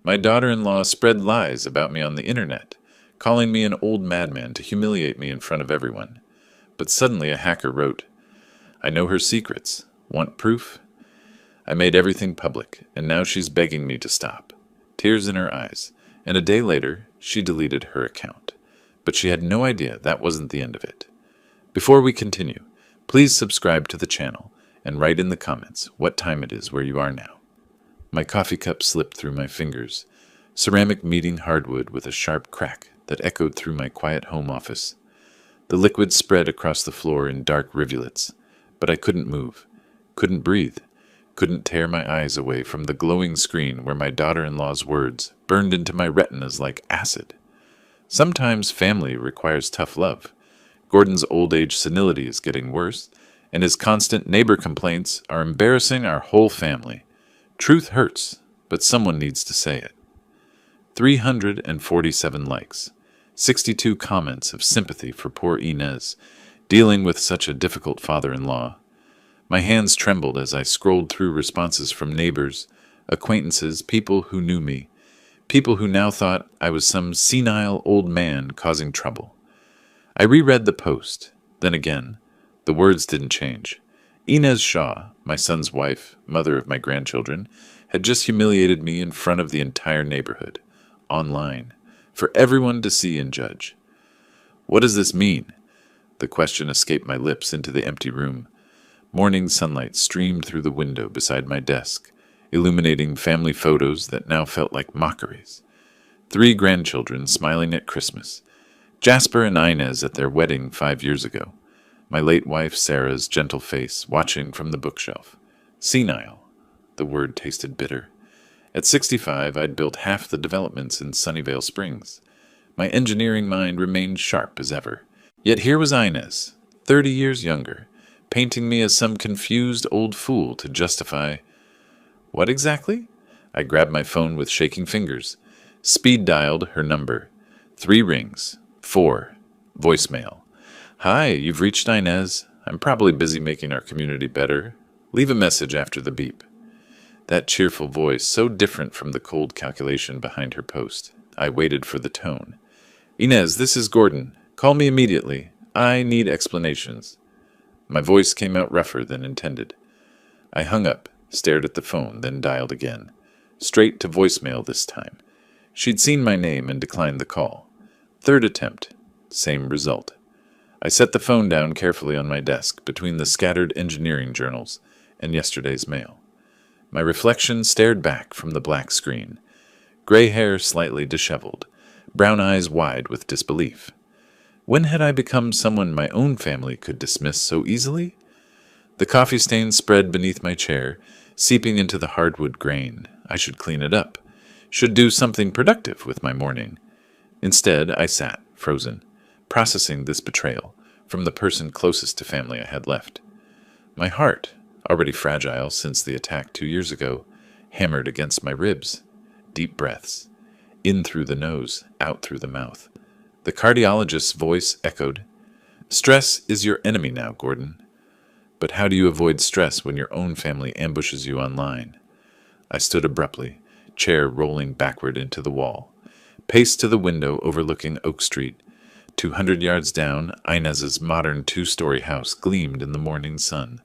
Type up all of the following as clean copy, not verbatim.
My daughter-in-law spread lies about me on the internet, calling me an old madman to humiliate me in front of everyone. But suddenly a hacker wrote, I know her secrets. Want proof? I made everything public, and now she's begging me to stop. Tears in her eyes, and a day later, she deleted her account. But she had no idea that wasn't the end of it. Before we continue, please subscribe to the channel and write in the comments what time it is where you are now. My coffee cup slipped through my fingers, ceramic meeting hardwood with a sharp crack that echoed through my quiet home office. The liquid spread across the floor in dark rivulets, but I couldn't move, couldn't breathe, couldn't tear my eyes away from the glowing screen where my daughter-in-law's words burned into my retinas like acid. Sometimes family requires tough love. Gordon's old age senility is getting worse, and his constant neighbor complaints are embarrassing our whole family. Truth hurts, but someone needs to say it. 347 likes, 62 comments of sympathy for poor Inez, dealing with such a difficult father-in-law. My hands trembled as I scrolled through responses from neighbors, acquaintances, people who knew me, people who now thought I was some senile old man causing trouble. I reread the post. Then again, the words didn't change. Inez Shaw, my son's wife, mother of my grandchildren, had just humiliated me in front of the entire neighborhood, online, for everyone to see and judge. What does this mean? The question escaped my lips into the empty room. Morning sunlight streamed through the window beside my desk, illuminating family photos that now felt like mockeries. 3 grandchildren smiling at Christmas. Jasper and Inez at their wedding 5 years ago. My late wife Sarah's gentle face watching from the bookshelf. Senile. The word tasted bitter. At 65, I'd built half the developments in Sunnyvale Springs. My engineering mind remained sharp as ever. Yet here was Inez, 30 years younger, painting me as some confused old fool to justify... What exactly? I grabbed my phone with shaking fingers. Speed dialed her number. 3 rings. 4. Voicemail. Hi, you've reached Inez. I'm probably busy making our community better. Leave a message after the beep. That cheerful voice, so different from the cold calculation behind her post. I waited for the tone. Inez, this is Gordon. Call me immediately. I need explanations. My voice came out rougher than intended. I hung up, stared at the phone, then dialed again. Straight to voicemail this time. She'd seen my name and declined the call. 3rd attempt. Same result. I set the phone down carefully on my desk between the scattered engineering journals and yesterday's mail. My reflection stared back from the black screen. Gray hair slightly disheveled, brown eyes wide with disbelief. When had I become someone my own family could dismiss so easily? The coffee stain spread beneath my chair, seeping into the hardwood grain. I should clean it up. Should do something productive with my morning. Instead, I sat, frozen, processing this betrayal from the person closest to family I had left. My heart, already fragile since the attack 2 years ago, hammered against my ribs. Deep breaths. In through the nose, out through the mouth. The cardiologist's voice echoed, Stress is your enemy now, Gordon. But how do you avoid stress when your own family ambushes you online? I stood abruptly, chair rolling backward into the wall, paced to the window overlooking Oak Street. 200 yards down, Inez's modern 2-story house gleamed in the morning sun.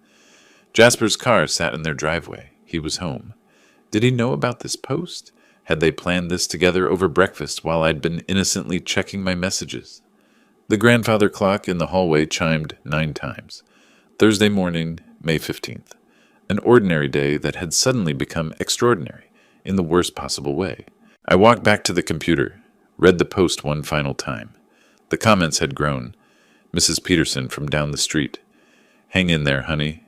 Jasper's car sat in their driveway. He was home. Did he know about this post? Had they planned this together over breakfast while I'd been innocently checking my messages? The grandfather clock in the hallway chimed 9 times. Thursday morning, May 15th. An ordinary day that had suddenly become extraordinary, in the worst possible way. I walked back to the computer, read the post one final time. The comments had grown. Mrs. Peterson from down the street. Hang in there, honey.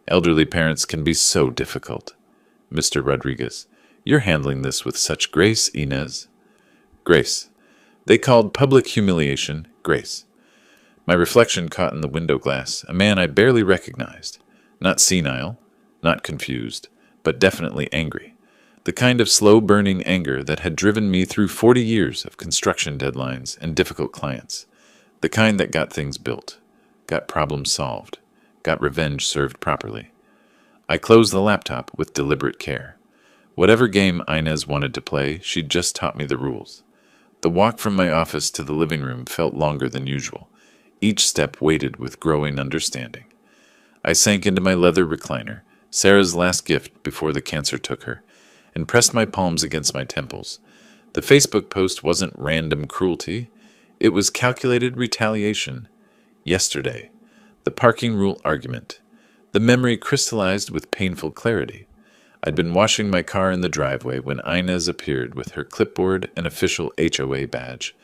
Elderly parents can be so difficult. Mr. Rodriguez. You're handling this with such grace, Inez. Grace. They called public humiliation grace. My reflection caught in the window glass a man I barely recognized. Not senile, not confused, but definitely angry. The kind of slow-burning anger that had driven me through 40 years of construction deadlines and difficult clients. The kind that got things built, got problems solved, got revenge served properly. I closed the laptop with deliberate care. Whatever game Inez wanted to play, she'd just taught me the rules. The walk from my office to the living room felt longer than usual, each step weighted with growing understanding. I sank into my leather recliner, Sarah's last gift before the cancer took her, and pressed my palms against my temples. The Facebook post wasn't random cruelty. It was calculated retaliation. Yesterday, the parking rule argument. The memory crystallized with painful clarity. I'd been washing my car in the driveway when Inez appeared with her clipboard and official HOA badge,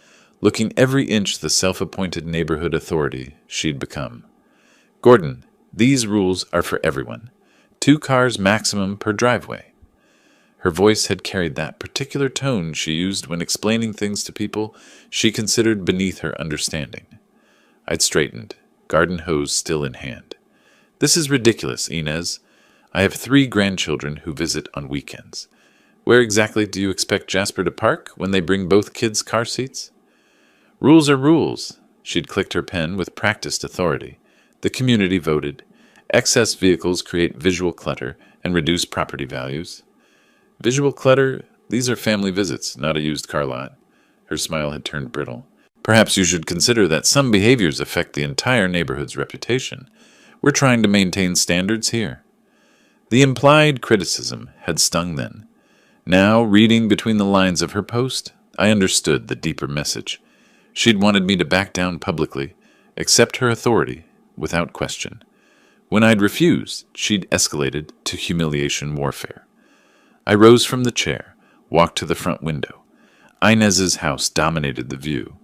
looking every inch the self-appointed neighborhood authority she'd become. "Gordon, these rules are for everyone. 2 cars maximum per driveway." Her voice had carried that particular tone she used when explaining things to people she considered beneath her understanding. I'd straightened, garden hose still in hand. "This is ridiculous, Inez. I have 3 grandchildren who visit on weekends. Where exactly do you expect Jasper to park when they bring both kids' car seats?" "Rules are rules." She'd clicked her pen with practiced authority. "The community voted. Excess vehicles create visual clutter and reduce property values." "Visual clutter? These are family visits, not a used car lot." Her smile had turned brittle. "Perhaps you should consider that some behaviors affect the entire neighborhood's reputation. We're trying to maintain standards here." The implied criticism had stung then. Now, reading between the lines of her post, I understood the deeper message. She'd wanted me to back down publicly, accept her authority without question. When I'd refused, she'd escalated to humiliation warfare. I rose from the chair, walked to the front window. Inez's house dominated the view.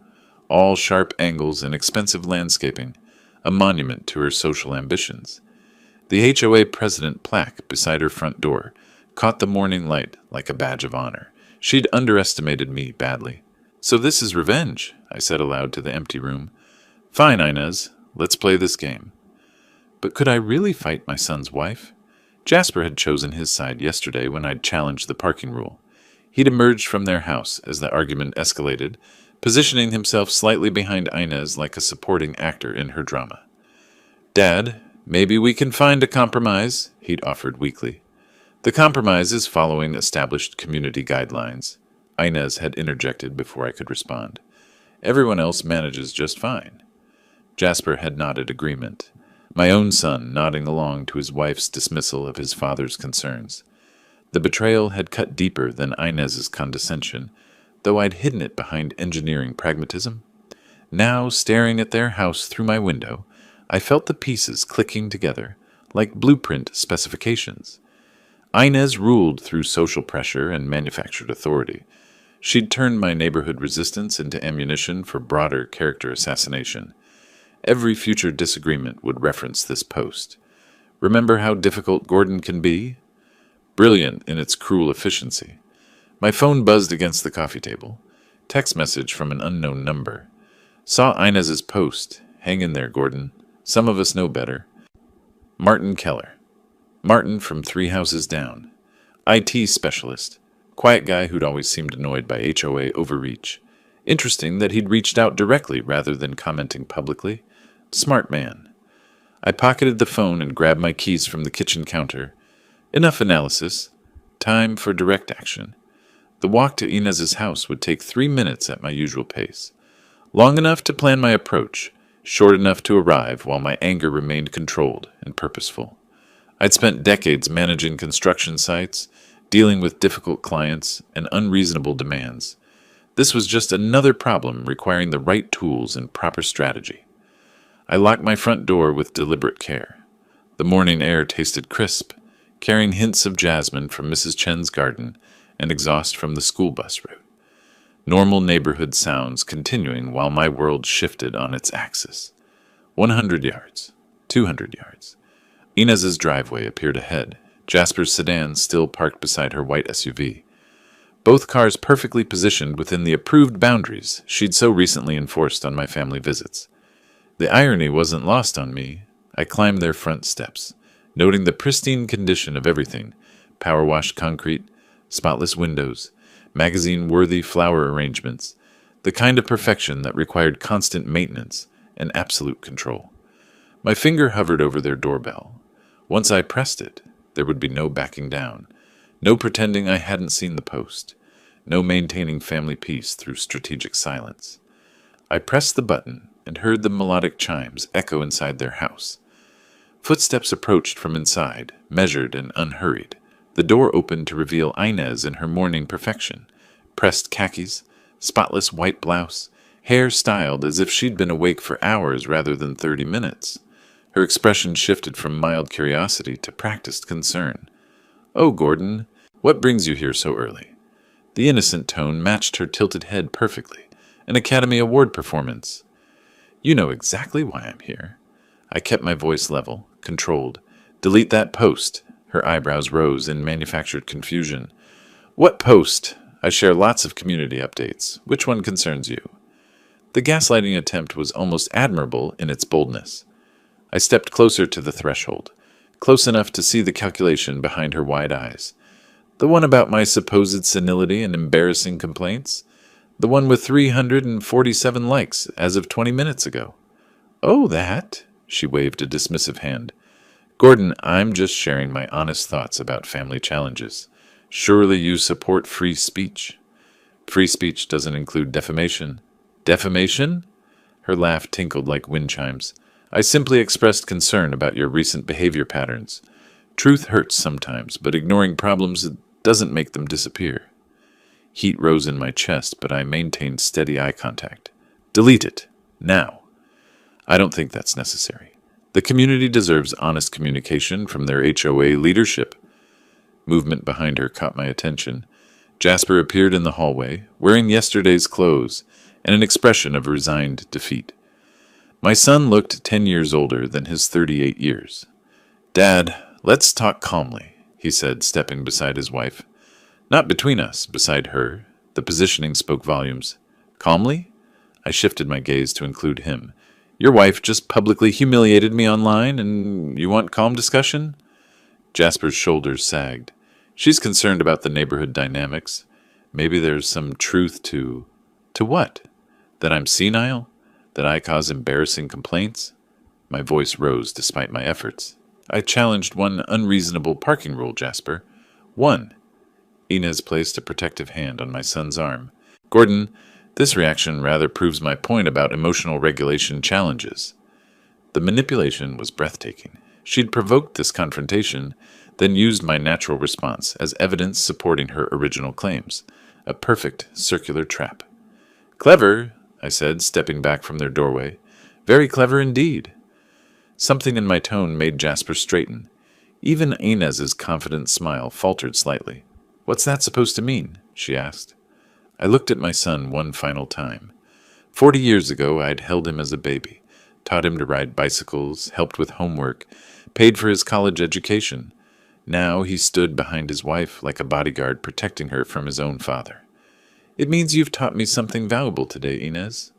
All sharp angles and expensive landscaping, a monument to her social ambitions. The HOA president plaque beside her front door caught the morning light like a badge of honor. She'd underestimated me badly. "So this is revenge," I said aloud to the empty room. "Fine, Inez, let's play this game." But could I really fight my son's wife? Jasper had chosen his side yesterday when I'd challenged the parking rule. He'd emerged from their house as the argument escalated, positioning himself slightly behind Inez like a supporting actor in her drama. "Dad, maybe we can find a compromise," he'd offered weakly. "The compromise is following established community guidelines," Inez had interjected before I could respond. "Everyone else manages just fine." Jasper had nodded agreement, my own son nodding along to his wife's dismissal of his father's concerns. The betrayal had cut deeper than Inez's condescension, though I'd hidden it behind engineering pragmatism. Now, staring at their house through my window, I felt the pieces clicking together, like blueprint specifications. Inez ruled through social pressure and manufactured authority. She'd turned my neighborhood resistance into ammunition for broader character assassination. Every future disagreement would reference this post. "Remember how difficult Gordon can be?" Brilliant in its cruel efficiency. My phone buzzed against the coffee table. Text message from an unknown number. Saw Inez's post. "Hang in there, Gordon. Some of us know better." Martin Keller. Martin from 3 houses down. IT specialist. Quiet guy who'd always seemed annoyed by HOA overreach. Interesting that he'd reached out directly rather than commenting publicly. Smart man. I pocketed the phone and grabbed my keys from the kitchen counter. Enough analysis. Time for direct action. The walk to Inez's house would take 3 minutes at my usual pace. Long enough to plan my approach, short enough to arrive while my anger remained controlled and purposeful. I'd spent decades managing construction sites, dealing with difficult clients and unreasonable demands. This was just another problem requiring the right tools and proper strategy. I locked my front door with deliberate care. The morning air tasted crisp, carrying hints of jasmine from Mrs. Chen's garden and exhaust from the school bus route. Normal neighborhood sounds continuing while my world shifted on its axis. 100 yards, 200 yards. Inez's driveway appeared ahead, Jasper's sedan still parked beside her white SUV. Both cars perfectly positioned within the approved boundaries she'd so recently enforced on my family visits. The irony wasn't lost on me. I climbed their front steps, noting the pristine condition of everything: power-washed concrete, spotless windows, magazine-worthy flower arrangements, the kind of perfection that required constant maintenance and absolute control. My finger hovered over their doorbell. Once I pressed it, there would be no backing down. No pretending I hadn't seen the post. No maintaining family peace through strategic silence. I pressed the button and heard the melodic chimes echo inside their house. Footsteps approached from inside, measured and unhurried. The door opened to reveal Inez in her morning perfection. Pressed khakis, spotless white blouse, hair styled as if she'd been awake for hours rather than 30 minutes. Her expression shifted from mild curiosity to practiced concern. "Oh, Gordon, what brings you here so early?" The innocent tone matched her tilted head perfectly. An Academy Award performance. "You know exactly why I'm here." I kept my voice level, controlled. "Delete that post." Her eyebrows rose in manufactured confusion. "What post? I share lots of community updates. Which one concerns you?" The gaslighting attempt was almost admirable in its boldness. I stepped closer to the threshold, close enough to see the calculation behind her wide eyes. "The one about my supposed senility and embarrassing complaints? The one with 347 likes as of 20 minutes ago." "Oh, that?" She waved a dismissive hand. "Gordon, I'm just sharing my honest thoughts about family challenges. Surely you support free speech." "Free speech doesn't include defamation." "Defamation?" Her laugh tinkled like wind chimes. "I simply expressed concern about your recent behavior patterns. Truth hurts sometimes, but ignoring problems doesn't make them disappear." Heat rose in my chest, but I maintained steady eye contact. "Delete it. Now." "I don't think that's necessary. The community deserves honest communication from their HOA leadership." Movement behind her caught my attention. Jasper appeared in the hallway, wearing yesterday's clothes and an expression of resigned defeat. My son looked 10 years older than his 38 years. "Dad, let's talk calmly," he said, stepping beside his wife. "Not between us, beside her." The positioning spoke volumes. "Calmly?" I shifted my gaze to include him. "Your wife just publicly humiliated me online, and you want calm discussion?" Jasper's shoulders sagged. "She's concerned about the neighborhood dynamics. Maybe there's some truth to... To what? That I'm senile? That I cause embarrassing complaints?" My voice rose despite my efforts. "I challenged one unreasonable parking rule, Jasper. One." Inez placed a protective hand on my son's arm. "Gordon, this reaction rather proves my point about emotional regulation challenges." The manipulation was breathtaking. She'd provoked this confrontation, then used my natural response as evidence supporting her original claims. A perfect circular trap. "Clever," I said, stepping back from their doorway. "Very clever indeed." Something in my tone made Jasper straighten. Even Inez's confident smile faltered slightly. "What's that supposed to mean?" she asked. I looked at my son one final time. 40 years ago, I'd held him as a baby, taught him to ride bicycles, helped with homework, paid for his college education. Now he stood behind his wife like a bodyguard protecting her from his own father. "It means you've taught me something valuable today, Inez."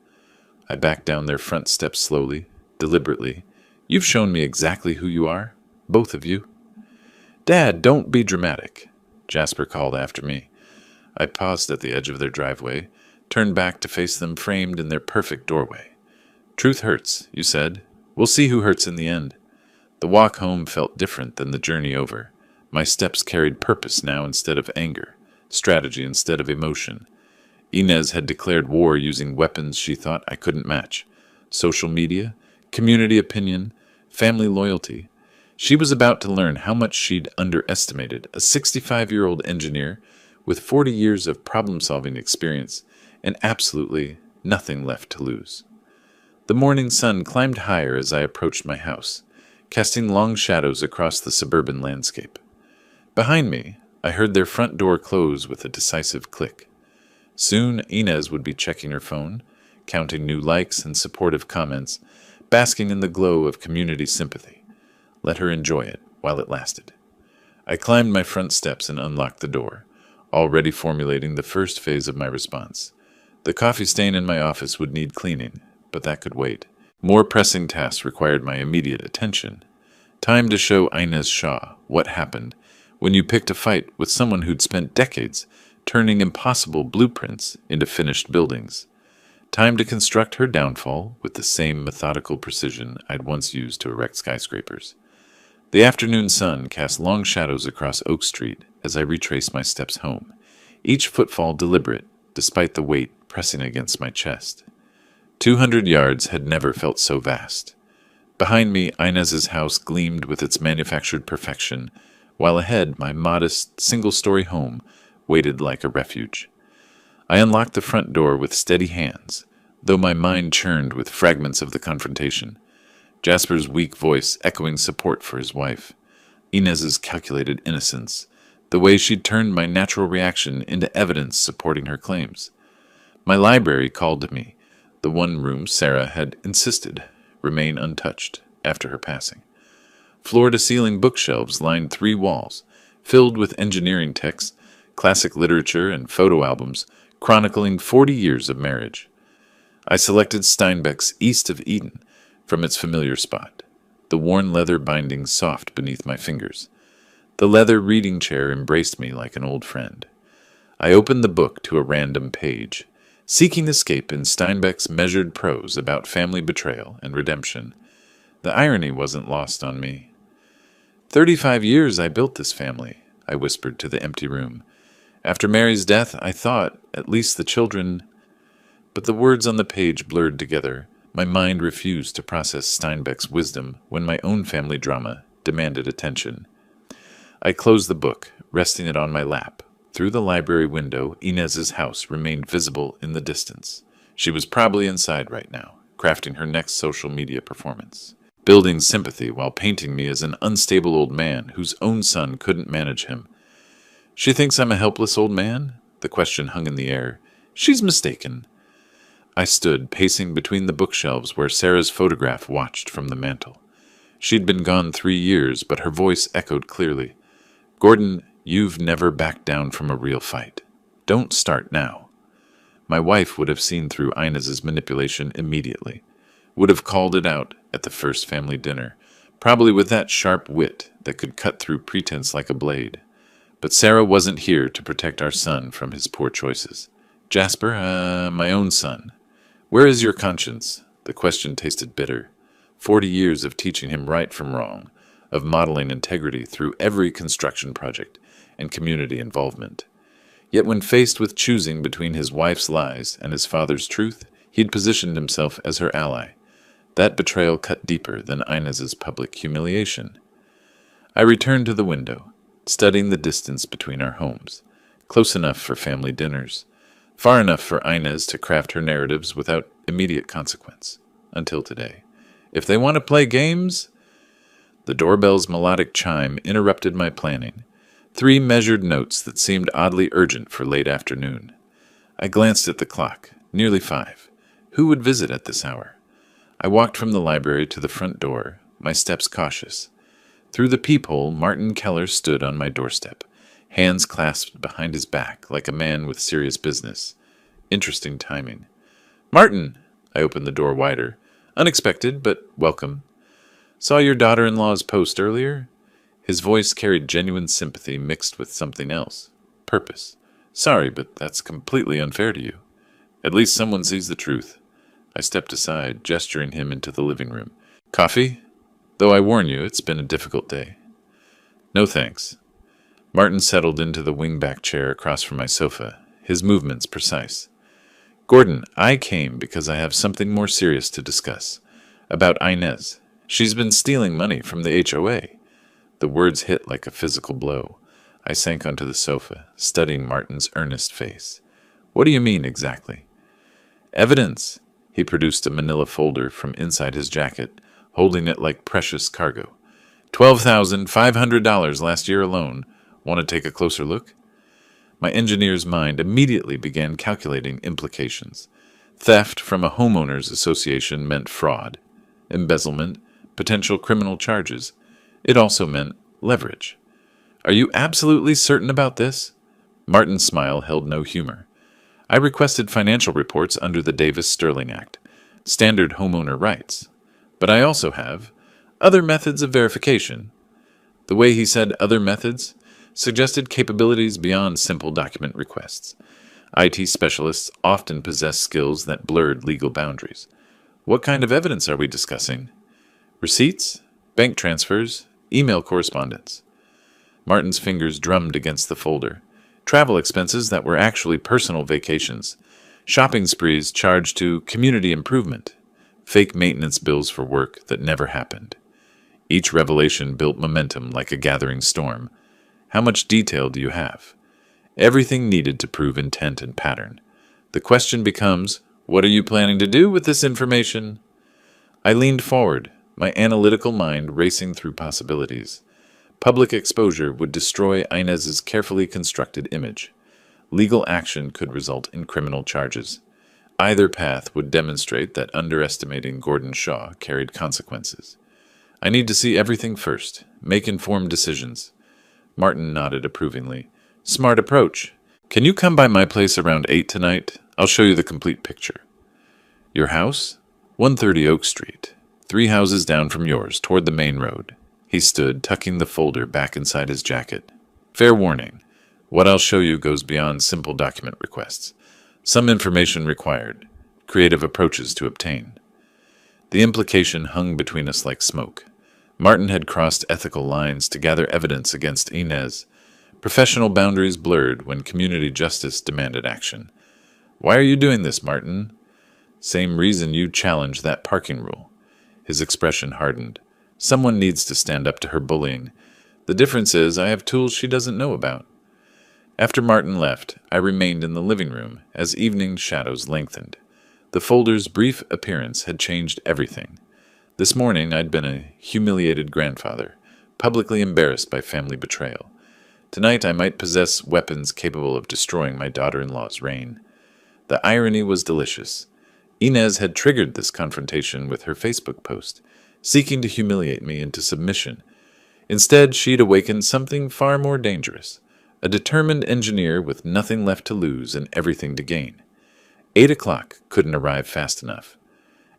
I backed down their front steps slowly, deliberately. "You've shown me exactly who you are, both of you." "Dad, don't be dramatic," Jasper called after me. I paused at the edge of their driveway, turned back to face them framed in their perfect doorway. "Truth hurts," you said. "We'll see who hurts in the end." The walk home felt different than the journey over. My steps carried purpose now instead of anger, strategy instead of emotion. Inez had declared war using weapons she thought I couldn't match. Social media, community opinion, family loyalty. She was about to learn how much she'd underestimated a 65-year-old engineer with 40 years of problem-solving experience and absolutely nothing left to lose. The morning sun climbed higher as I approached my house, casting long shadows across the suburban landscape. Behind me, I heard their front door close with a decisive click. Soon, Inez would be checking her phone, counting new likes and supportive comments, basking in the glow of community sympathy. Let her enjoy it while it lasted. I climbed my front steps and unlocked the door, already formulating the first phase of my response. The coffee stain in my office would need cleaning, but that could wait. More pressing tasks required my immediate attention. Time to show Inez Shaw what happened when you picked a fight with someone who'd spent decades turning impossible blueprints into finished buildings. Time to construct her downfall with the same methodical precision I'd once used to erect skyscrapers. The afternoon sun cast long shadows across Oak Street as I retraced my steps home, each footfall deliberate, despite the weight pressing against my chest. 200 yards had never felt so vast. Behind me, Inez's house gleamed with its manufactured perfection, while ahead my modest, single-story home waited like a refuge. I unlocked the front door with steady hands, though my mind churned with fragments of the confrontation. Jasper's weak voice echoing support for his wife. Inez's calculated innocence, the way she'd turned my natural reaction into evidence supporting her claims. My library called to me, the one room Sarah had insisted remain untouched after her passing. Floor-to-ceiling bookshelves lined 3 walls, filled with engineering texts, classic literature, and photo albums chronicling 40 years of marriage. I selected Steinbeck's East of Eden from its familiar spot, the worn leather binding soft beneath my fingers. The leather reading chair embraced me like an old friend. I opened the book to a random page, seeking escape in Steinbeck's measured prose about family betrayal and redemption. The irony wasn't lost on me. 35 years I built this family, I whispered to the empty room. After Mary's death, I thought, at least the children... But the words on the page blurred together. My mind refused to process Steinbeck's wisdom when my own family drama demanded attention. I closed the book, resting it on my lap. Through the library window, Inez's house remained visible in the distance. She was probably inside right now, crafting her next social media performance, building sympathy while painting me as an unstable old man whose own son couldn't manage him. She thinks I'm a helpless old man? The question hung in the air. She's mistaken. I stood, pacing between the bookshelves where Sarah's photograph watched from the mantel. She'd been gone 3 years, but her voice echoed clearly. Gordon, you've never backed down from a real fight. Don't start now. My wife would have seen through Inez's manipulation immediately, would have called it out at the first family dinner, probably with that sharp wit that could cut through pretense like a blade. But Sarah wasn't here to protect our son from his poor choices. Jasper, my own son. Where is your conscience? The question tasted bitter. 40 years of teaching him right from wrong, of modeling integrity through every construction project and community involvement. Yet when faced with choosing between his wife's lies and his father's truth, he'd positioned himself as her ally. That betrayal cut deeper than Inez's public humiliation. I returned to the window, studying the distance between our homes, close enough for family dinners, far enough for Inez to craft her narratives without immediate consequence, until today. If they want to play games... The doorbell's melodic chime interrupted my planning. 3 measured notes that seemed oddly urgent for late afternoon. I glanced at the clock. Nearly 5. Who would visit at this hour? I walked from the library to the front door, my steps cautious. Through the peephole, Martin Keller stood on my doorstep, hands clasped behind his back like a man with serious business. Interesting timing. Martin! I opened the door wider. Unexpected, but welcome. Saw your daughter-in-law's post earlier? His voice carried genuine sympathy mixed with something else. Purpose. Sorry, but that's completely unfair to you. At least someone sees the truth. I stepped aside, gesturing him into the living room. Coffee? Though I warn you, it's been a difficult day. No thanks. Martin settled into the wing-back chair across from my sofa, his movements precise. Gordon, I came because I have something more serious to discuss. About Inez. She's been stealing money from the HOA. The words hit like a physical blow. I sank onto the sofa, studying Martin's earnest face. What do you mean, exactly? Evidence. He produced a manila folder from inside his jacket, holding it like precious cargo. $12,500 last year alone. Want to take a closer look? My engineer's mind immediately began calculating implications. Theft from a homeowners association meant fraud, embezzlement, potential criminal charges. It also meant leverage. Are you absolutely certain about this? Martin's smile held no humor. I requested financial reports under the Davis-Sterling Act, standard homeowner rights. But I also have other methods of verification. The way he said other methods suggested capabilities beyond simple document requests. IT specialists often possess skills that blurred legal boundaries. What kind of evidence are we discussing? Receipts? Bank transfers? Email correspondence? Martin's fingers drummed against the folder. Travel expenses that were actually personal vacations. Shopping sprees charged to community improvement. Fake maintenance bills for work that never happened. Each revelation built momentum like a gathering storm. How much detail do you have? Everything needed to prove intent and pattern. The question becomes, what are you planning to do with this information? I leaned forward, my analytical mind racing through possibilities. Public exposure would destroy Inez's carefully constructed image. Legal action could result in criminal charges. Either path would demonstrate that underestimating Gordon Shaw carried consequences. I need to see everything first, make informed decisions. Martin nodded approvingly. Smart approach. Can you come by my place around 8 tonight? I'll show you the complete picture. Your house? 130 Oak Street. 3 houses down from yours, toward the main road. He stood, tucking the folder back inside his jacket. Fair warning. What I'll show you goes beyond simple document requests. Some information required. Creative approaches to obtain. The implication hung between us like smoke. Martin had crossed ethical lines to gather evidence against Inez. Professional boundaries blurred when community justice demanded action. Why are you doing this, Martin? Same reason you challenged that parking rule. His expression hardened. Someone needs to stand up to her bullying. The difference is I have tools she doesn't know about. After Martin left, I remained in the living room as evening shadows lengthened. The folder's brief appearance had changed everything. This morning I'd been a humiliated grandfather, publicly embarrassed by family betrayal. Tonight I might possess weapons capable of destroying my daughter-in-law's reign. The irony was delicious. Inez had triggered this confrontation with her Facebook post, seeking to humiliate me into submission. Instead, she'd awakened something far more dangerous, a determined engineer with nothing left to lose and everything to gain. 8 o'clock couldn't arrive fast enough.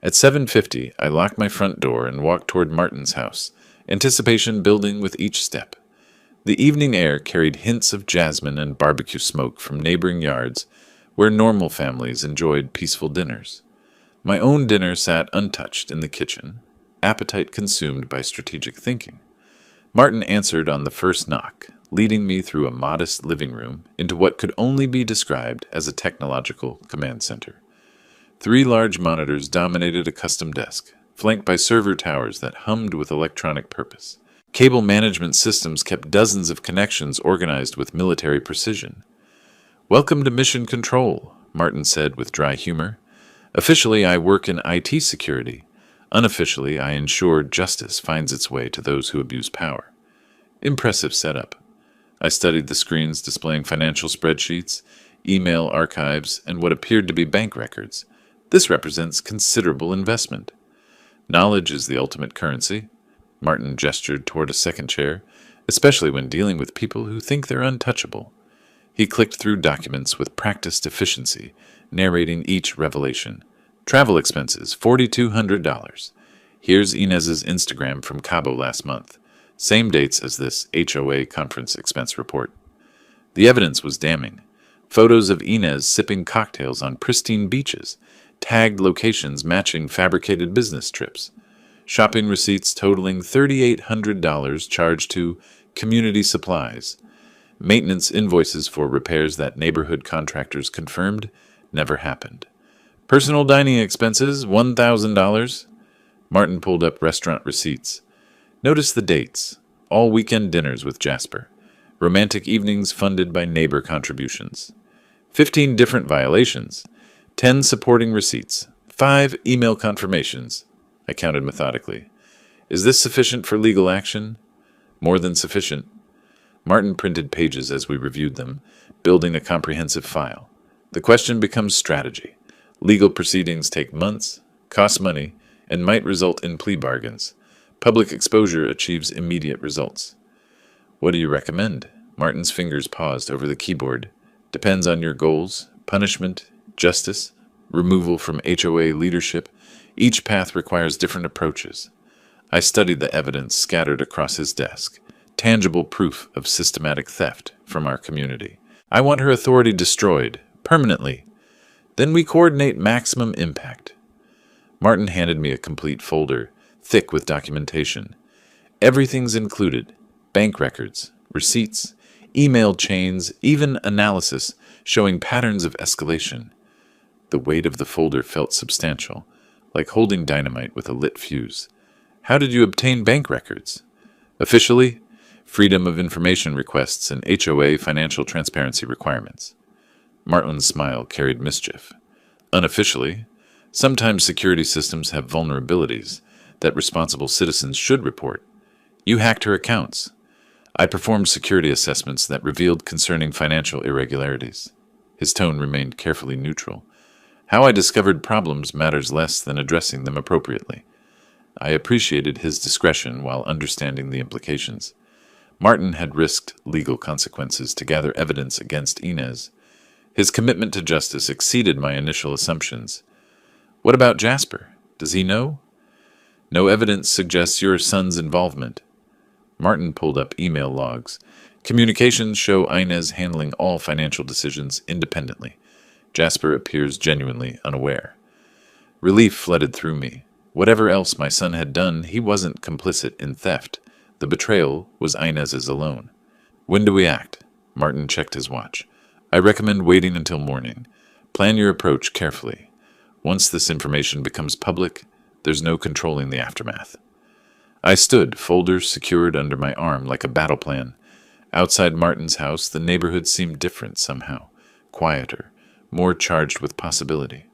At 7:50, I locked my front door and walked toward Martin's house, anticipation building with each step. The evening air carried hints of jasmine and barbecue smoke from neighboring yards where normal families enjoyed peaceful dinners. My own dinner sat untouched in the kitchen, appetite consumed by strategic thinking. Martin answered on the first knock, leading me through a modest living room into what could only be described as a technological command center. 3 large monitors dominated a custom desk, flanked by server towers that hummed with electronic purpose. Cable management systems kept dozens of connections organized with military precision. Welcome to Mission Control, Martin said with dry humor. Officially, I work in IT security. Unofficially, I ensure justice finds its way to those who abuse power. Impressive setup. I studied the screens displaying financial spreadsheets, email archives, and what appeared to be bank records. This represents considerable investment. Knowledge is the ultimate currency. Martin gestured toward a second chair, especially when dealing with people who think they're untouchable. He clicked through documents with practiced efficiency, narrating each revelation. Travel expenses, $4,200. Here's Inez's Instagram from Cabo last month. Same dates as this HOA conference expense report. The evidence was damning. Photos of Inez sipping cocktails on pristine beaches, tagged locations matching fabricated business trips, shopping receipts totaling $3,800 charged to community supplies, maintenance invoices for repairs that neighborhood contractors confirmed never happened. Personal dining expenses, $1,000. Martin pulled up restaurant receipts. Notice the dates. All weekend dinners with Jasper. Romantic evenings funded by neighbor contributions. 15 different violations. 10 supporting receipts. 5 email confirmations. I counted methodically. Is this sufficient for legal action? More than sufficient. Martin printed pages as we reviewed them, building a comprehensive file. The question becomes strategy. Legal proceedings take months, cost money, and might result in plea bargains. Public exposure achieves immediate results. What do you recommend? Martin's fingers paused over the keyboard. Depends on your goals, punishment, justice, removal from HOA leadership. Each path requires different approaches. I studied the evidence scattered across his desk, tangible proof of systematic theft from our community. I want her authority destroyed, permanently. Then we coordinate maximum impact. Martin handed me a complete folder, thick with documentation. Everything's included. Bank records, receipts, email chains, even analysis showing patterns of escalation. The weight of the folder felt substantial, like holding dynamite with a lit fuse. How did you obtain bank records? Officially, Freedom of Information requests and HOA financial transparency requirements. Martlin's smile carried mischief. Unofficially, sometimes security systems have vulnerabilities that responsible citizens should report. You hacked her accounts. I performed security assessments that revealed concerning financial irregularities. His tone remained carefully neutral. How I discovered problems matters less than addressing them appropriately. I appreciated his discretion while understanding the implications. Martin had risked legal consequences to gather evidence against Inez. His commitment to justice exceeded my initial assumptions. What about Jasper? Does he know? No evidence suggests your son's involvement. Martin pulled up email logs. Communications show Inez handling all financial decisions independently. Jasper appears genuinely unaware. Relief flooded through me. Whatever else my son had done, he wasn't complicit in theft. The betrayal was Inez's alone. When do we act? Martin checked his watch. I recommend waiting until morning. Plan your approach carefully. Once this information becomes public, there's no controlling the aftermath. I stood, folders secured under my arm like a battle plan. Outside Martin's house, the neighborhood seemed different somehow, quieter, more charged with possibility.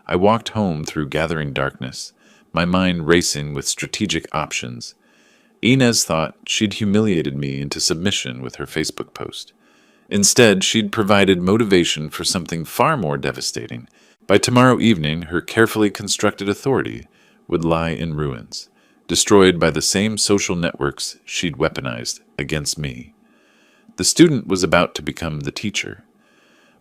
I walked home through gathering darkness, my mind racing with strategic options. Inez thought she'd humiliated me into submission with her Facebook post. Instead, she'd provided motivation for something far more devastating. By tomorrow evening, her carefully constructed authority would lie in ruins, destroyed by the same social networks she'd weaponized against me. The student was about to become the teacher.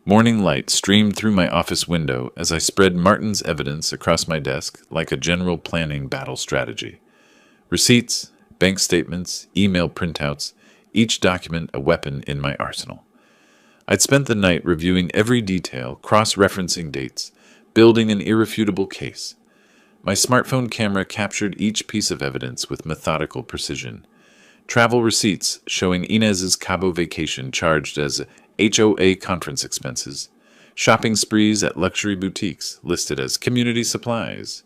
Morning light streamed through my office window as I spread Martin's evidence across my desk like a general planning battle strategy. Receipts, bank statements, email printouts, each document a weapon in my arsenal. I'd spent the night reviewing every detail, cross-referencing dates, building an irrefutable case. My smartphone camera captured each piece of evidence with methodical precision. Travel receipts showing Inez's Cabo vacation charged as HOA conference expenses. Shopping sprees at luxury boutiques listed as community supplies.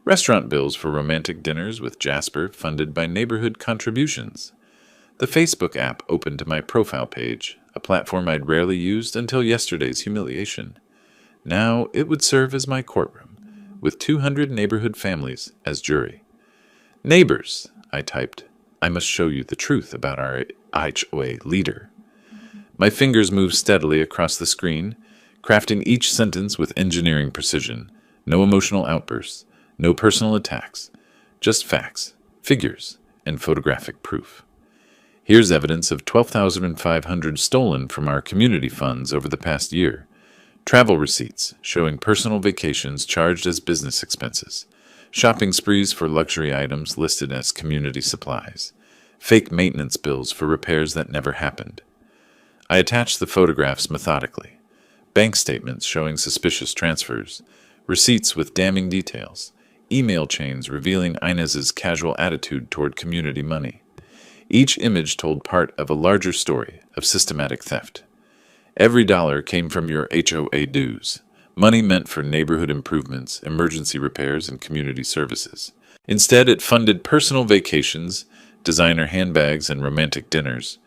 Restaurant bills for romantic dinners with Jasper funded by neighborhood contributions. The Facebook app opened to my profile page, a platform I'd rarely used until yesterday's humiliation. Now it would serve as my courtroom, with 200 neighborhood families as jury. Neighbors, I typed. I must show you the truth about our HOA leader. My fingers moved steadily across the screen, crafting each sentence with engineering precision. No emotional outbursts, no personal attacks, just facts, figures, and photographic proof. Here's evidence of $12,500 stolen from our community funds over the past year. Travel receipts showing personal vacations charged as business expenses. Shopping sprees for luxury items listed as community supplies. Fake maintenance bills for repairs that never happened. I attached the photographs methodically. Bank statements showing suspicious transfers. Receipts with damning details. Email chains revealing Inez's casual attitude toward community money. Each image told part of a larger story of systematic theft. Every dollar came from your HOA dues, money meant for neighborhood improvements, emergency repairs, and community services. Instead, it funded personal vacations, designer handbags, and romantic dinners.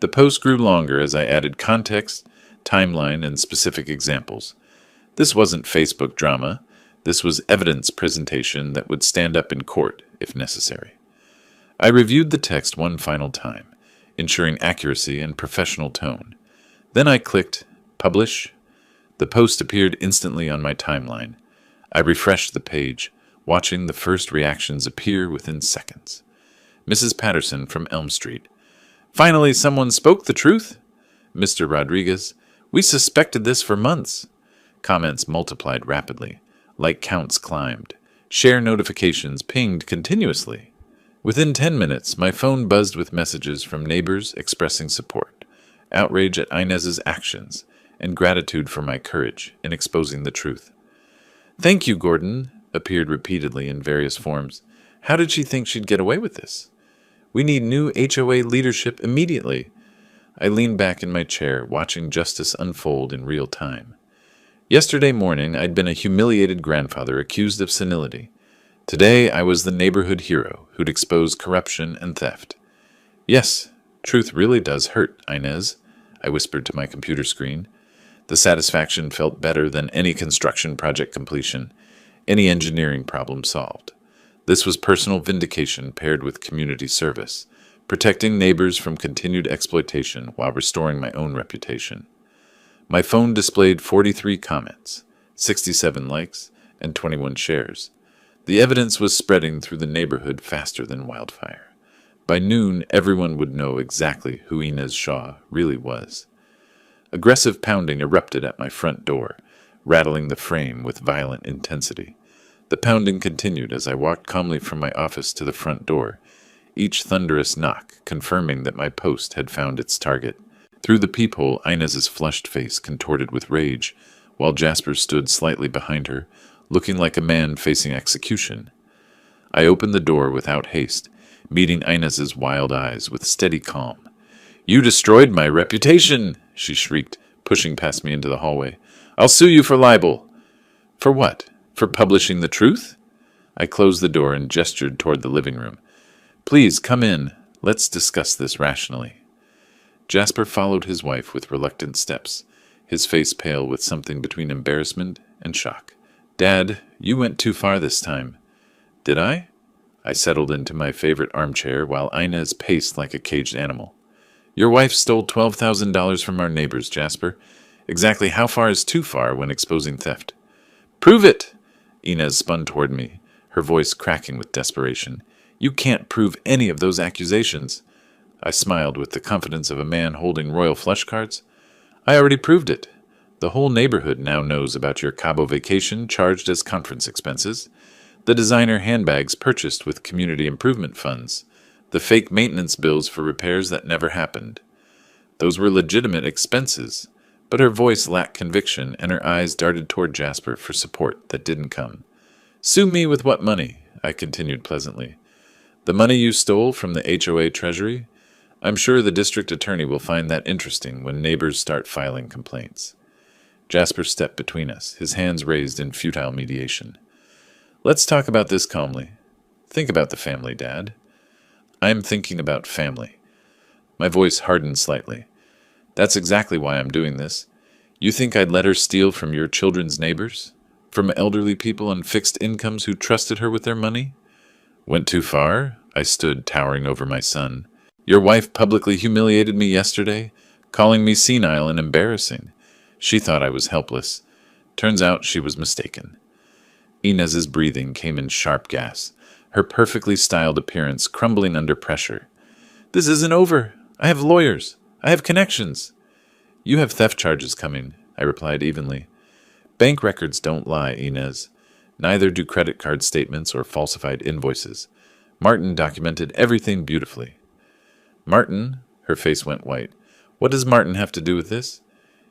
The post grew longer as I added context, timeline, and specific examples. This wasn't Facebook drama. This was evidence presentation that would stand up in court if necessary. I reviewed the text one final time, ensuring accuracy and professional tone. Then I clicked Publish. The post appeared instantly on my timeline. I refreshed the page, watching the first reactions appear within seconds. Mrs. Patterson from Elm Street. Finally, someone spoke the truth? Mr. Rodriguez, we suspected this for months. Comments multiplied rapidly. Like counts climbed. Share notifications pinged continuously. Within 10 minutes, my phone buzzed with messages from neighbors expressing support, outrage at Inez's actions, and gratitude for my courage in exposing the truth. Thank you, Gordon, appeared repeatedly in various forms. How did she think she'd get away with this? We need new HOA leadership immediately. I leaned back in my chair, watching justice unfold in real time. Yesterday morning, I'd been a humiliated grandfather accused of senility. Today, I was the neighborhood hero who'd exposed corruption and theft. Yes, truth really does hurt, Inez, I whispered to my computer screen. The satisfaction felt better than any construction project completion, any engineering problem solved. This was personal vindication paired with community service, protecting neighbors from continued exploitation while restoring my own reputation. My phone displayed 43 comments, 67 likes, and 21 shares. The evidence was spreading through the neighborhood faster than wildfire. By noon, everyone would know exactly who Inez Shaw really was. Aggressive pounding erupted at my front door, rattling the frame with violent intensity. The pounding continued as I walked calmly from my office to the front door, each thunderous knock confirming that my post had found its target. Through the peephole, Inez's flushed face contorted with rage, while Jasper stood slightly behind her, looking like a man facing execution. I opened the door without haste, meeting Inez's wild eyes with steady calm. "You destroyed my reputation!" she shrieked, pushing past me into the hallway. "I'll sue you for libel." "For what? For publishing the truth?" I closed the door and gestured toward the living room. "Please, come in. Let's discuss this rationally." Jasper followed his wife with reluctant steps, his face pale with something between embarrassment and shock. "Dad, you went too far this time." "Did I?" I settled into my favorite armchair while Inez paced like a caged animal. "Your wife stole $12,000 from our neighbors, Jasper. Exactly how far is too far when exposing theft?" "Prove it!" Inez spun toward me, her voice cracking with desperation. "You can't prove any of those accusations." I smiled with the confidence of a man holding royal flush cards. "I already proved it. The whole neighborhood now knows about your Cabo vacation charged as conference expenses, the designer handbags purchased with community improvement funds, the fake maintenance bills for repairs that never happened. Those were legitimate expenses." But her voice lacked conviction, and her eyes darted toward Jasper for support that didn't come. "Sue me with what money?" I continued pleasantly. "The money you stole from the HOA treasury? I'm sure the district attorney will find that interesting when neighbors start filing complaints." Jasper stepped between us, his hands raised in futile mediation. "Let's talk about this calmly. Think about the family, Dad." "I'm thinking about family." My voice hardened slightly. "That's exactly why I'm doing this. You think I'd let her steal from your children's neighbors? From elderly people on fixed incomes who trusted her with their money?" "Went too far?" I stood, towering over my son. "Your wife publicly humiliated me yesterday, calling me senile and embarrassing. She thought I was helpless. Turns out she was mistaken." Inez's breathing came in sharp gasps, her perfectly styled appearance crumbling under pressure. "This isn't over. I have lawyers. I have connections." "You have theft charges coming," I replied evenly. "Bank records don't lie, Inez. Neither do credit card statements or falsified invoices. Martin documented everything beautifully." "Martin?" Her face went white. "What does Martin have to do with this?"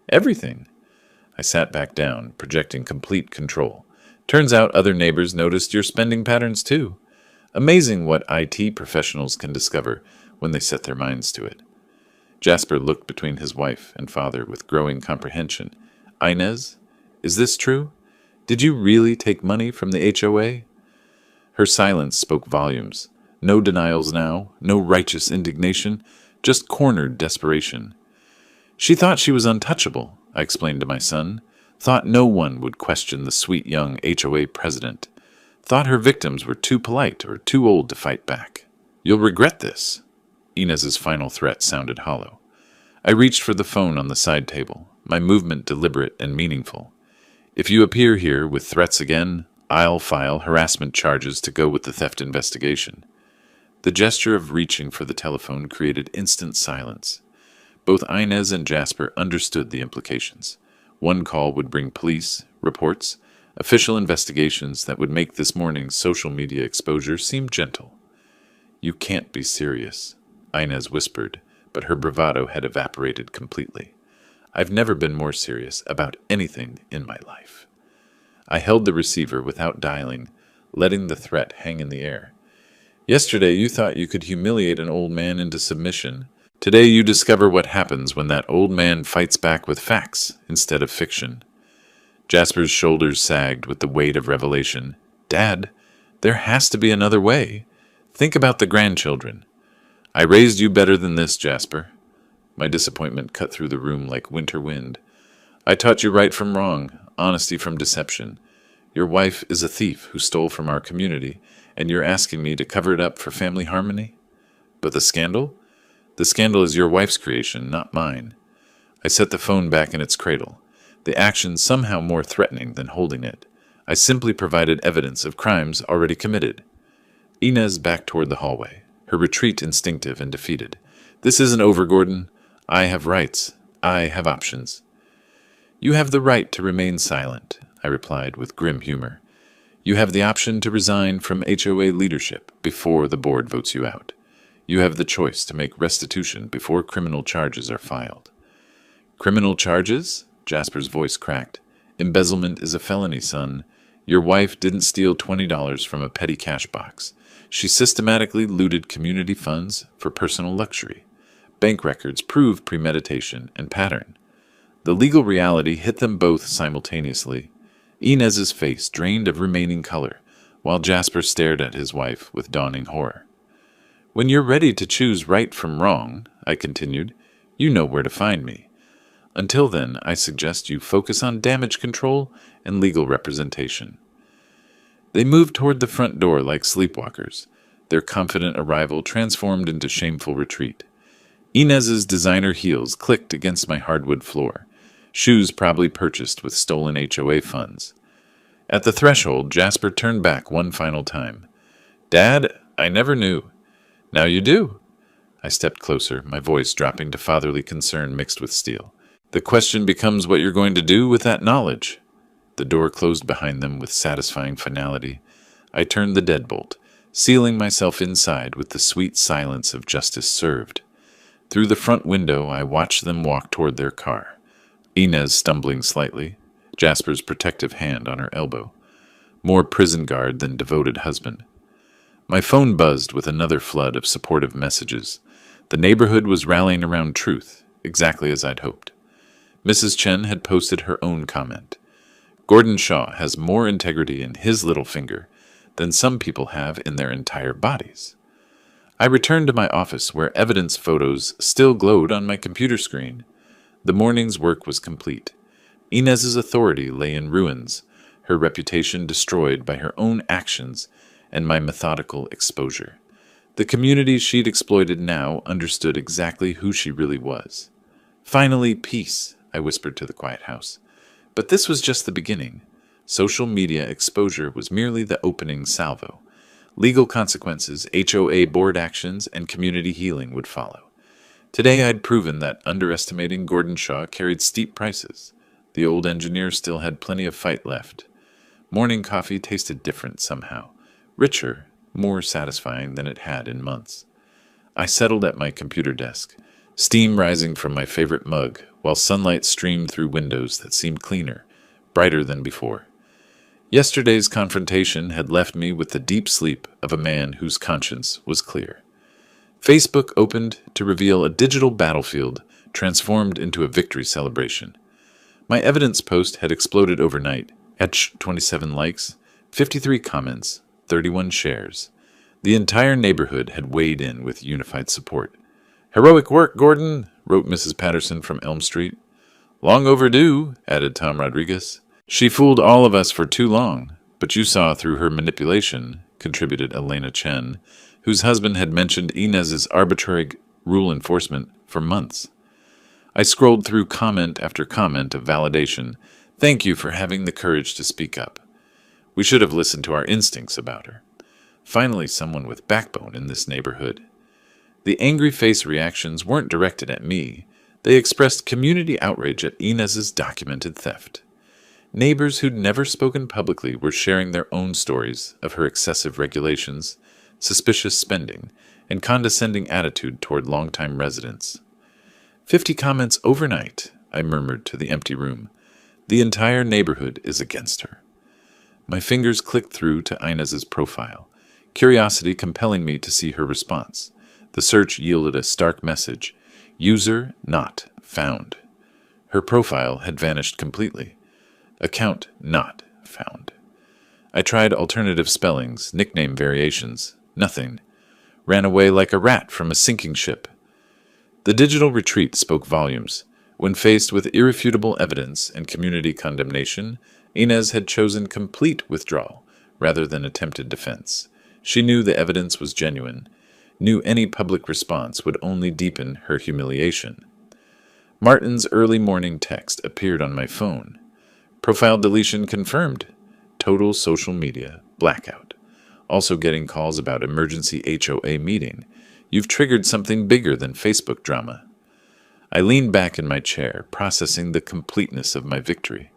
"Everything." I sat back down, projecting complete control. "Turns out other neighbors noticed your spending patterns too. Amazing what IT professionals can discover when they set their minds to it." Jasper looked between his wife and father with growing comprehension. "Inez, is this true? Did you really take money from the HOA?" Her silence spoke volumes. No denials now, no righteous indignation, just cornered desperation. "She thought she was untouchable," I explained to my son. "Thought no one would question the sweet young HOA president. Thought her victims were too polite or too old to fight back." "You'll regret this." Inez's final threat sounded hollow. I reached for the phone on the side table, my movement deliberate and meaningful. "If you appear here with threats again, I'll file harassment charges to go with the theft investigation." The gesture of reaching for the telephone created instant silence. Both Inez and Jasper understood the implications. One call would bring police, reports, official investigations that would make this morning's social media exposure seem gentle. "You can't be serious," Inez whispered, but her bravado had evaporated completely. "I've never been more serious about anything in my life." I held the receiver without dialing, letting the threat hang in the air. Yesterday you thought you could humiliate an old man into submission. Today you discover what happens when that old man fights back with facts instead of fiction. Jasper's shoulders sagged with the weight of revelation. Dad, there has to be another way. Think about the grandchildren. I raised you better than this, Jasper. My disappointment cut through the room like winter wind. I taught you right from wrong, honesty from deception. Your wife is a thief who stole from our community, and you're asking me to cover it up for family harmony? But the scandal? The scandal is your wife's creation, not mine. I set the phone back in its cradle, the action somehow more threatening than holding it. I simply provided evidence of crimes already committed. Inez backed toward the hallway, her retreat instinctive and defeated. This isn't over, Gordon. I have rights. I have options. You have the right to remain silent, I replied with grim humor. You have the option to resign from HOA leadership before the board votes you out. You have the choice to make restitution before criminal charges are filed. Criminal charges? Jasper's voice cracked. Embezzlement is a felony, son. Your wife didn't steal $20 from a petty cash box. She systematically looted community funds for personal luxury. Bank records prove premeditation and pattern. The legal reality hit them both simultaneously. Inez's face drained of remaining color, while Jasper stared at his wife with dawning horror. When you're ready to choose right from wrong, I continued, you know where to find me. Until then, I suggest you focus on damage control and legal representation. They moved toward the front door like sleepwalkers, their confident arrival transformed into shameful retreat. Inez's designer heels clicked against my hardwood floor, shoes probably purchased with stolen HOA funds. At the threshold, Jasper turned back one final time. Dad, I never knew. Now you do. I stepped closer, my voice dropping to fatherly concern mixed with steel. The question becomes what you're going to do with that knowledge. The door closed behind them with satisfying finality. I turned the deadbolt, sealing myself inside with the sweet silence of justice served. Through the front window, I watched them walk toward their car. Inez stumbling slightly, Jasper's protective hand on her elbow. More prison guard than devoted husband. My phone buzzed with another flood of supportive messages. The neighborhood was rallying around truth, exactly as I'd hoped. Mrs. Chen had posted her own comment. Gordon Shaw has more integrity in his little finger than some people have in their entire bodies. I returned to my office where evidence photos still glowed on my computer screen. The morning's work was complete. Inez's authority lay in ruins, her reputation destroyed by her own actions and my methodical exposure. The community she'd exploited now understood exactly who she really was. Finally, peace, I whispered to the quiet house. But this was just the beginning. Social media exposure was merely the opening salvo. Legal consequences, HOA board actions, and community healing would follow. Today I'd proven that underestimating Gordon Shaw carried steep prices. The old engineer still had plenty of fight left. Morning coffee tasted different somehow, richer, more satisfying than it had in months. I settled at my computer desk, steam rising from my favorite mug, while sunlight streamed through windows that seemed cleaner, brighter than before. Yesterday's confrontation had left me with the deep sleep of a man whose conscience was clear. Facebook opened to reveal a digital battlefield transformed into a victory celebration. My evidence post had exploded overnight, at 27 likes, 53 comments, 31 shares. The entire neighborhood had weighed in with unified support. "Heroic work, Gordon," wrote Mrs. Patterson from Elm Street. "Long overdue," added Tom Rodriguez. "She fooled all of us for too long, but you saw through her manipulation," contributed Elena Chen, whose husband had mentioned Inez's arbitrary rule enforcement for months. I scrolled through comment after comment of validation. Thank you for having the courage to speak up. We should have listened to our instincts about her. Finally, someone with backbone in this neighborhood. The angry face reactions weren't directed at me. They expressed community outrage at Inez's documented theft. Neighbors who'd never spoken publicly were sharing their own stories of her excessive regulations, suspicious spending, and condescending attitude toward longtime residents. 50 comments overnight, I murmured to the empty room. The entire neighborhood is against her. My fingers clicked through to Inez's profile. curiosity compelling me to see her response. The search yielded a stark message: user not found. Her profile had vanished completely. Account not found. I tried alternative spellings, nickname variations. Nothing. Ran away like a rat from a sinking ship. The digital retreat spoke volumes. When faced with irrefutable evidence and community condemnation, Inez had chosen complete withdrawal rather than attempted defense. She knew the evidence was genuine, knew any public response would only deepen her humiliation. Martin's early morning text appeared on my phone. Profile deletion confirmed. Total social media blackout. Also getting calls about emergency HOA meeting. You've triggered something bigger than Facebook drama. I leaned back in my chair, processing the completeness of my victory.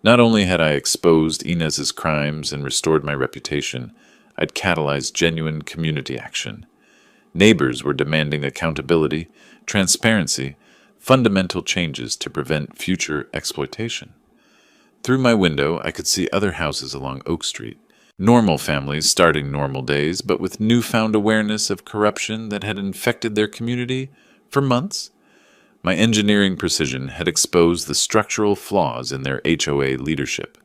Not only had I exposed Inez's crimes and restored my reputation, I'd catalyzed genuine community action. Neighbors were demanding accountability, transparency, fundamental changes to prevent future exploitation. Through my window, I could see other houses along Oak Street. Normal families starting normal days, but with newfound awareness of corruption that had infected their community for months. My engineering precision had exposed the structural flaws in their HOA leadership.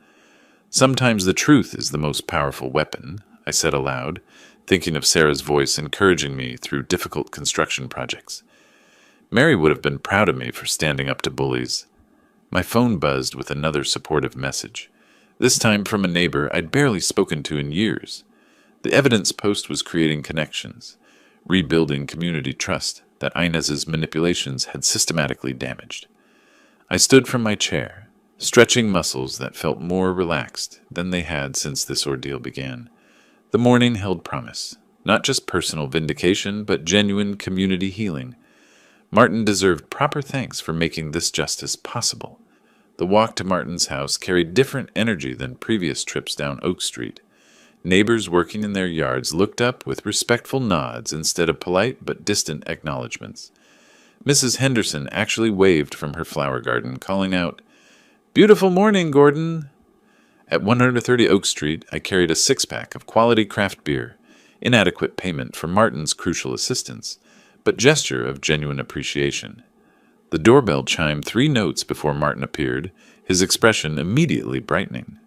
Sometimes the truth is the most powerful weapon, I said aloud, thinking of Sarah's voice encouraging me through difficult construction projects. Mary would have been proud of me for standing up to bullies. My phone buzzed with another supportive message, this time from a neighbor I'd barely spoken to in years. The evidence post was creating connections, rebuilding community trust that Inez's manipulations had systematically damaged. I stood from my chair, stretching muscles that felt more relaxed than they had since this ordeal began. The morning held promise, not just personal vindication, but genuine community healing. Martin deserved proper thanks for making this justice possible. The walk to Martin's house carried different energy than previous trips down Oak Street. Neighbors working in their yards looked up with respectful nods instead of polite but distant acknowledgments. Mrs. Henderson actually waved from her flower garden, calling out, "Beautiful morning, Gordon!" At 130 Oak Street, I carried a six-pack of quality craft beer, inadequate payment for Martin's crucial assistance, but gesture of genuine appreciation. The doorbell chimed 3 notes before Martin appeared, his expression immediately brightening.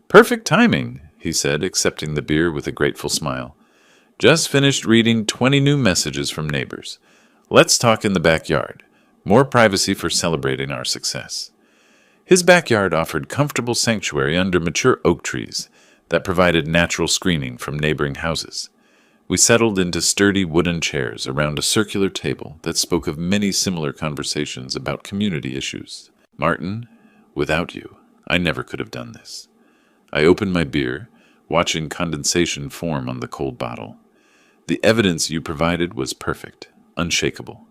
"Perfect timing," he said, accepting the beer with a grateful smile. "Just finished reading 20 new messages from neighbors. Let's talk in the backyard. More privacy for celebrating our success." His backyard offered comfortable sanctuary under mature oak trees that provided natural screening from neighboring houses. We settled into sturdy wooden chairs around a circular table that spoke of many similar conversations about community issues. "Martin, without you, I never could have done this." I opened my beer, watching condensation form on the cold bottle. "The evidence you provided was perfect, unshakable."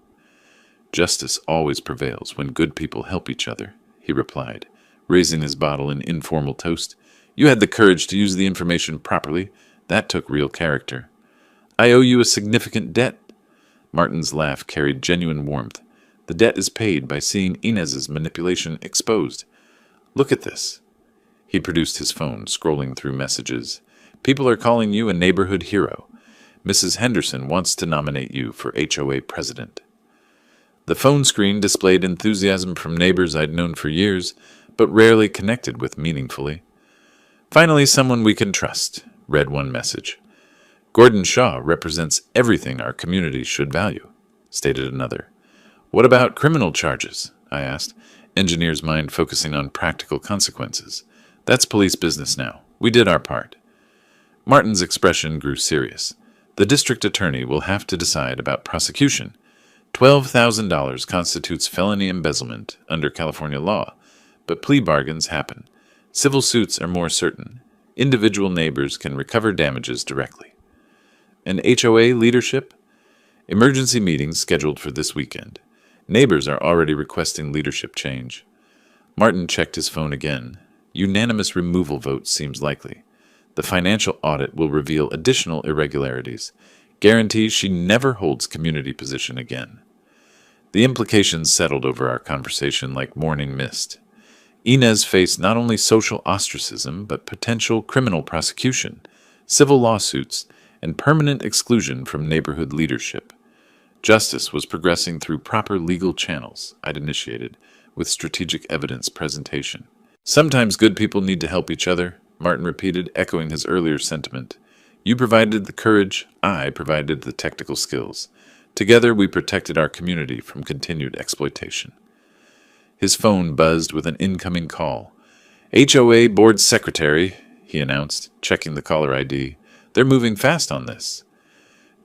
"Justice always prevails when good people help each other," he replied, raising his bottle in informal toast. "You had the courage to use the information properly. That took real character." "I owe you a significant debt." Martin's laugh carried genuine warmth. "The debt is paid by seeing Inez's manipulation exposed. Look at this." He produced his phone, scrolling through messages. "People are calling you a neighborhood hero. Mrs. Henderson wants to nominate you for HOA president." The phone screen displayed enthusiasm from neighbors I'd known for years, but rarely connected with meaningfully. "Finally, someone we can trust," read one message. "Gordon Shaw represents everything our community should value," stated another. "What about criminal charges?" I asked, engineer's mind focusing on practical consequences. "That's police business now. We did our part." Martin's expression grew serious. "The district attorney will have to decide about prosecution. $12,000 constitutes felony embezzlement under California law, but plea bargains happen. Civil suits are more certain. Individual neighbors can recover damages directly." And HOA leadership? Emergency meetings scheduled for this weekend. Neighbors are already requesting leadership change. Martin checked his phone again. Unanimous removal vote seems likely. The financial audit will reveal additional irregularities. Guarantees she never holds community position again. The implications settled over our conversation like morning mist. Inez faced not only social ostracism, but potential criminal prosecution, civil lawsuits, and permanent exclusion from neighborhood leadership. Justice was progressing through proper legal channels I'd initiated, with strategic evidence presentation. Sometimes good people need to help each other, Martin repeated, echoing his earlier sentiment. You provided the courage, I provided the technical skills. Together we protected our community from continued exploitation. His phone buzzed with an incoming call. HOA Board Secretary, he announced, checking the caller ID. They're moving fast on this.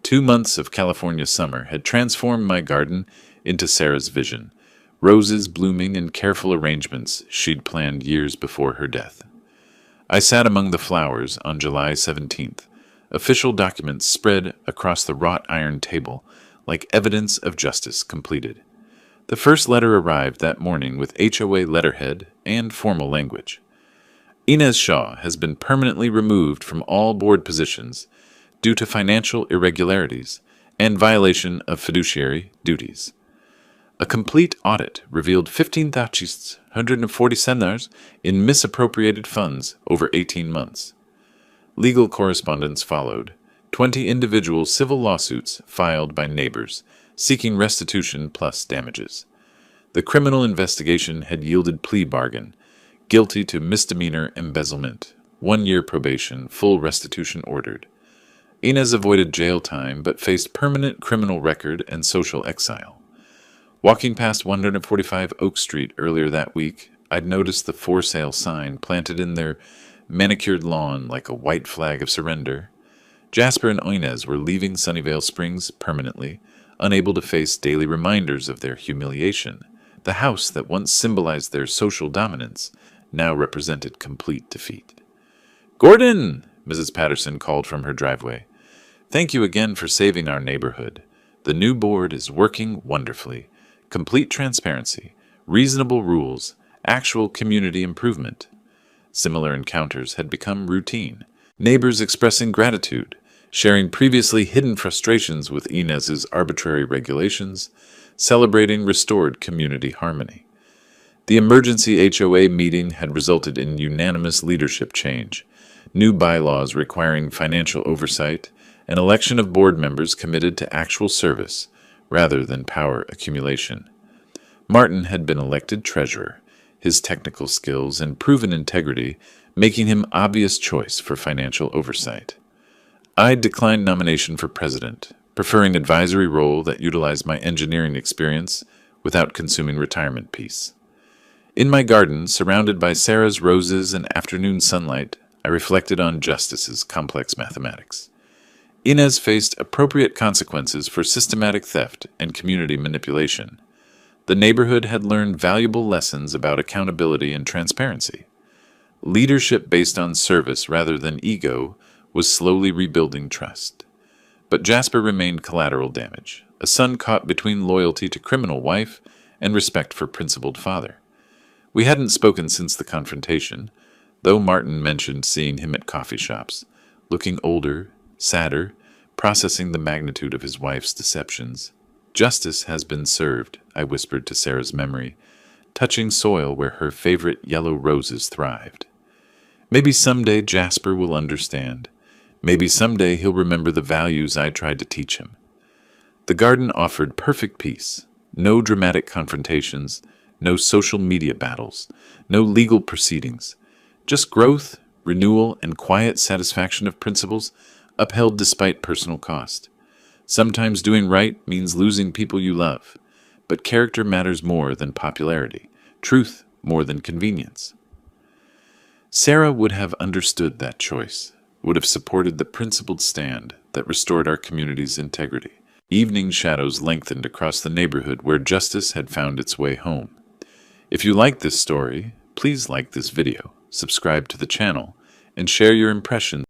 2 months of California summer had transformed my garden into Sarah's vision, roses blooming in careful arrangements she'd planned years before her death. I sat among the flowers on July 17th, official documents spread across the wrought iron table like evidence of justice completed. The first letter arrived that morning with HOA letterhead and formal language. Inez Shaw has been permanently removed from all board positions due to financial irregularities and violation of fiduciary duties. A complete audit revealed $15,140 in misappropriated funds over 18 months. Legal correspondence followed, 20 individual civil lawsuits filed by neighbors seeking restitution plus damages. The criminal investigation had yielded plea bargain, guilty to misdemeanor embezzlement, 1 year probation, full restitution ordered. Inez avoided jail time but faced permanent criminal record and social exile. Walking past 145 Oak Street earlier that week, I'd noticed the for sale sign planted in their manicured lawn like a white flag of surrender. Jasper and Inez were leaving Sunnyvale Springs permanently, unable to face daily reminders of their humiliation. The house that once symbolized their social dominance now represented complete defeat. "Gordon!" Mrs. Patterson called from her driveway. "Thank you again for saving our neighborhood. The new board is working wonderfully. Complete transparency, reasonable rules, actual community improvement." Similar encounters had become routine. Neighbors expressing gratitude, sharing previously hidden frustrations with Inez's arbitrary regulations, celebrating restored community harmony. The emergency HOA meeting had resulted in unanimous leadership change, new bylaws requiring financial oversight, an election of board members committed to actual service rather than power accumulation. Martin had been elected treasurer, his technical skills and proven integrity making him obvious choice for financial oversight. I declined nomination for president, preferring advisory role that utilized my engineering experience without consuming retirement peace. In my garden, surrounded by Sarah's roses and afternoon sunlight, I reflected on justice's complex mathematics. Inez faced appropriate consequences for systematic theft and community manipulation. The neighborhood had learned valuable lessons about accountability and transparency. Leadership based on service rather than ego was slowly rebuilding trust. But Jasper remained collateral damage, a son caught between loyalty to criminal wife and respect for principled father. We hadn't spoken since the confrontation, though Martin mentioned seeing him at coffee shops, looking older, sadder, processing the magnitude of his wife's deceptions. "Justice has been served," I whispered to Sarah's memory, touching soil where her favorite yellow roses thrived. Maybe someday Jasper will understand. Maybe someday he'll remember the values I tried to teach him. The garden offered perfect peace, no dramatic confrontations, no social media battles, no legal proceedings, just growth, renewal, and quiet satisfaction of principles upheld despite personal cost. Sometimes doing right means losing people you love, but character matters more than popularity, truth more than convenience. Sarah would have understood that choice, would have supported the principled stand that restored our community's integrity. Evening shadows lengthened across the neighborhood where justice had found its way home. If you like this story, please like this video, subscribe to the channel, and share your impressions.